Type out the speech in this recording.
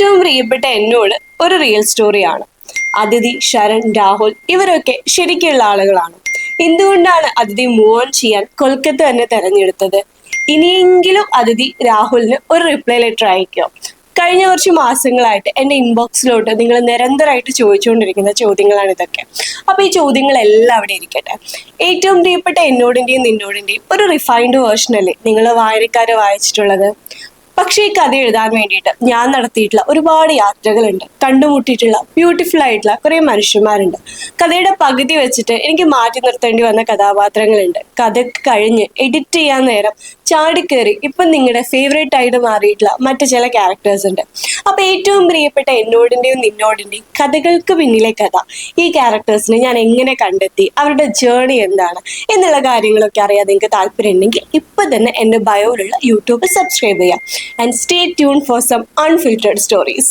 ഏറ്റവും പ്രിയപ്പെട്ട എന്നോട് ഒരു റിയൽ സ്റ്റോറിയാണ്. അതിഥി, ശരൺ, രാഹുൽ ഇവരൊക്കെ ശരിക്കുള്ള ആളുകളാണ്. എന്തുകൊണ്ടാണ് അതിഥി മൂവ് ഓൺ ചെയ്യാൻ കൊൽക്കത്ത തന്നെ തെരഞ്ഞെടുത്തത്? ഇനിയെങ്കിലും അതിഥി രാഹുലിന് ഒരു റിപ്ലൈ ലെറ്റർ അയക്കോ? കഴിഞ്ഞ കുറച്ച് മാസങ്ങളായിട്ട് എൻ്റെ ഇൻബോക്സിലോട്ട് നിങ്ങൾ നിരന്തരമായിട്ട് ചോദിച്ചുകൊണ്ടിരിക്കുന്ന ചോദ്യങ്ങളാണ് ഇതൊക്കെ. അപ്പൊ ഈ ചോദ്യങ്ങളെല്ലാം അവിടെ ഇരിക്കട്ടെ. ഏറ്റവും പ്രിയപ്പെട്ട എന്നോടിന്റെയും നിന്നോടിന്റെയും ഒരു റിഫൈൻഡ് വേർഷൻ അല്ലേ നിങ്ങൾ വായനക്കാരെ വായിച്ചിട്ടുള്ളത്? പക്ഷേ ഈ കഥ എഴുതാൻ വേണ്ടിയിട്ട് ഞാൻ നടത്തിയിട്ടുള്ള ഒരുപാട് യാത്രകളുണ്ട്, കണ്ടുമുട്ടിയിട്ടുള്ള ബ്യൂട്ടിഫുൾ ആയിട്ടുള്ള കുറെ മനുഷ്യന്മാരുണ്ട്. കഥയുടെ പകുതി വെച്ചിട്ട് എനിക്ക് മാറ്റി നിർത്തേണ്ടി വന്ന കഥാപാത്രങ്ങളുണ്ട്. കഥ കഴിഞ്ഞ് എഡിറ്റ് ചെയ്യാൻ നേരം ചാടിക്കേറി ഇപ്പം നിങ്ങളുടെ ഫേവറേറ്റ് ആയിട്ട് മാറിയിട്ടുള്ള മറ്റു ചില ക്യാരക്ടേഴ്സ് ഉണ്ട്. അപ്പൊ ഏറ്റവും പ്രിയപ്പെട്ട എന്നോടിന്റെയും നിന്നോടിന്റെയും കഥകൾക്ക് പിന്നിലെ കഥ, ഈ ക്യാരക്ടേഴ്സിനെ ഞാൻ എങ്ങനെ കണ്ടെത്തി, അവരുടെ ജേർണി എന്താണ് എന്നുള്ള കാര്യങ്ങളൊക്കെ അറിയാൻ നിങ്ങൾക്ക് താല്പര്യം ഉണ്ടെങ്കിൽ ഇപ്പൊ തന്നെ എൻ്റെ ബയോയിലുള്ള യൂട്യൂബ് സബ്സ്ക്രൈബ് ചെയ്യാം. And stay tuned for some unfiltered stories.